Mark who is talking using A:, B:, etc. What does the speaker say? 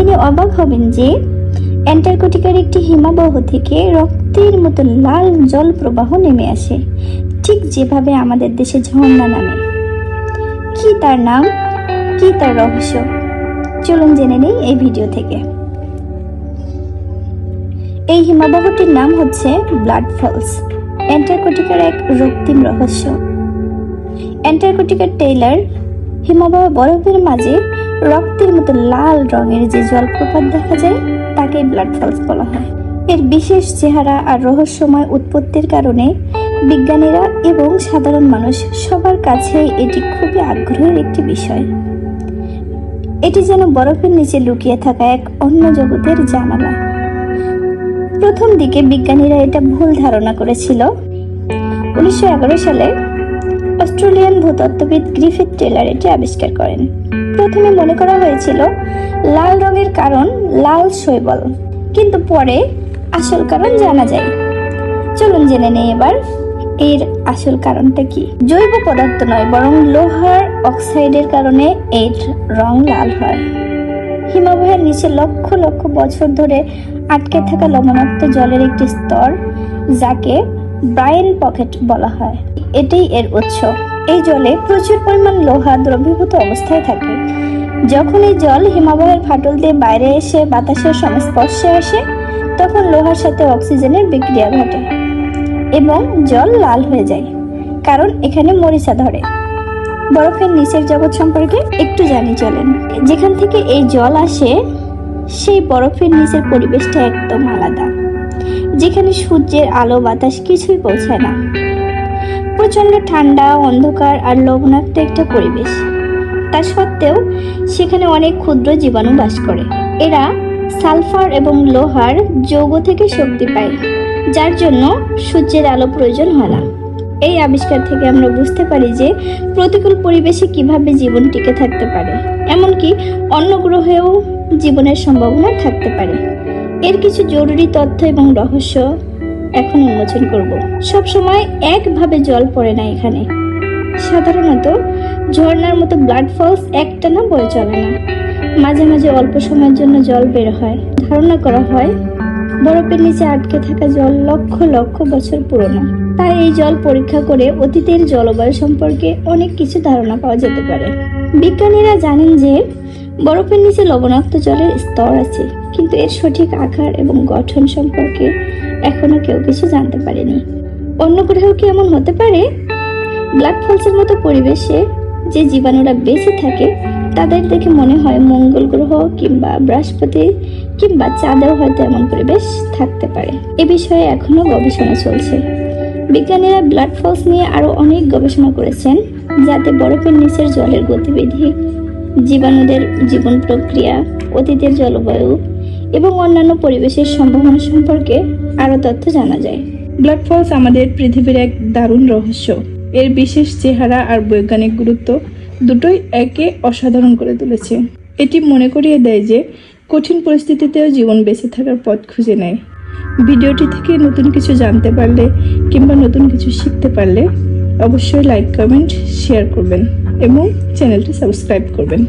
A: জেনে অবাক হবেন যে অ্যান্টার্কটিকার একটি হিমবাহ থেকে রক্তের মতো লাল জল প্রবাহ নেমে আসে, ঠিক যেভাবে আমাদের দেশে ঝর্ণা নামে। কি তার নাম, কি তার রহস্য, চলুন জেনে নেই এই ভিডিও থেকে। এই হিমবাহটির নাম হচ্ছে ব্লাড ফলস, অ্যান্টার্কটিকার এক রক্তিম রহস্য। অ্যান্টার্কটিকার টেইলার হিমবাহ বরফের মাঝে রক্তের মতো লাল রঙের যে জলপ্রপাত দেখা যায় তাকে ব্লাড ফলস বলা হয়। এর বিশেষ চেহারা আর রহস্যময় উৎপত্তির কারণে বিজ্ঞানীরা এবং সাধারণ মানুষ সবার কাছে এটি খুবই আগ্রহের একটি বিষয়। এটি যেন বরফের নিচে লুকিয়ে থাকা এক অন্য জগতের জানালা। প্রথম দিকে বিজ্ঞানীরা এটা ভুল ধারণা করেছিল। 1911 সালে অস্ট্রেলিয়ান ভূতত্ত্ববিদ গ্রিফিথ টেইলার এটি আবিষ্কার করেন। প্রথমে মনে করা হয়েছিল লাল রঙের কারণ লাল শৈবাল, কিন্তু পরে আসল কারণ জানা যায়। চলুন জেনে নেই এবার এর আসল কারণটা কি। জৈব পদার্থ নয়, বরং লোহার অক্সাইডের কারণে এর রং লাল হয়। হিমবাহের নিচে লক্ষ লক্ষ বছর ধরে আটকে থাকা লবণাক্ত জলের একটি স্তর, যাকে ব্রাইন পকেট বলা হয়, এটাই এর উৎস। এই জলে প্রচুর পরিমাণ লোহা দ্রবীভূত অবস্থায় থাকে। যখন এই জল হিমবাহের ফাটল দিয়ে বাইরে এসে বাতাসের সংস্পর্শে আসে, তখন লোহার সাথে অক্সিজেনের বিক্রিয়া ঘটে এবং জল লাল হয়ে যায়, কারণ এখানে মরিচা ধরে। বরফের নিচের জগৎ সম্পর্কে একটু জানি চলেন। যেখান থেকে এই জল আসে সেই বরফের নিচের পরিবেশটা একদম আলাদা, যেখানে সূর্যের আলো বাতাস কিছুই পৌঁছায় না। প্রচন্ড ঠান্ডা, অন্ধকার আর লবণাক্ত একটা পরিবেশ। তা সত্ত্বেও সেখানে অনেক ক্ষুদ্র জীবাণু বাস করে। এরা সালফার এবং লোহার যৌগ থেকে শক্তি পায়, যার জন্য সূর্যের আলো প্রয়োজন হয় না। এই আবিষ্কার থেকে আমরা বুঝতে পারি যে প্রতিকূল পরিবেশে কিভাবে জীবন টিকে থাকতে পারে, এমনকি অন্য গ্রহেও জীবনের সম্ভাবনা থাকতে পারে। এর কিছু জরুরি তথ্য এবং রহস্য এখন উন্মোচন করব। সবসময় একভাবে জল পড়ে না এখানে। সাধারণত ঝর্ণার মতো ব্লাড ফলস একটানা বয়ে চলে না, মাঝে মাঝে অল্প সময়ের জন্য জল বের হয়। ধারণা করা হয় বরফের নিচে আটকে থাকা জল লক্ষ লক্ষ বছর পুরনো। তাই এই জল পরীক্ষা করে অতীতের জলবায়ু সম্পর্কে অনেক কিছু ধারণা পাওয়া যেতে পারে। বিজ্ঞানীরা জানেন যে বরফের নিচে লবণাক্ত জলের স্তর আছে, কিন্তু এর সঠিক আকার এবং গঠন সম্পর্কে এখনো কেউ কিছু জানতে পারেনি। অন্য গ্রহেও কি এমন হতে পারে? ব্লাড ফলসের মতো পরিবেশে যে জীবাণুরা বেঁচে থাকে তাদের দেখে মনে হয় মঙ্গল গ্রহ কিংবা বৃহস্পতি কিংবা চাঁদেও হয়তো এমন পরিবেশ থাকতে পারে। এ বিষয়ে এখনো গবেষণা চলছে। বিজ্ঞানীরা ব্লাড ফলস নিয়ে আরো অনেক গবেষণা করেছেন, যাতে বরফের নিচের জলের গতিবিধি, জীবাণুদের জীবন প্রক্রিয়া, অতীতের জলবায়ু এবং অন্যান্য পরিবেশের সম্ভাবনা সম্পর্কে আরো তথ্য জানা যায়।
B: ব্লাড ফলস আমাদের পৃথিবীর এক দারুণ রহস্য। এর বিশেষ চেহারা আর বৈজ্ঞানিক গুরুত্ব দুটোই একে অসাধারণ করে তুলেছে। এটি মনে করিয়ে দেয় যে কঠিন পরিস্থিতিতেও জীবন বেঁচে থাকার পথ খুঁজে নেয়। ভিডিওটি থেকে নতুন কিছু জানতে পারলে কিংবা নতুন কিছু শিখতে পারলে অবশ্যই লাইক, কমেন্ট, শেয়ার করবেন এবং চ্যানেলটি সাবস্ক্রাইব করবেন।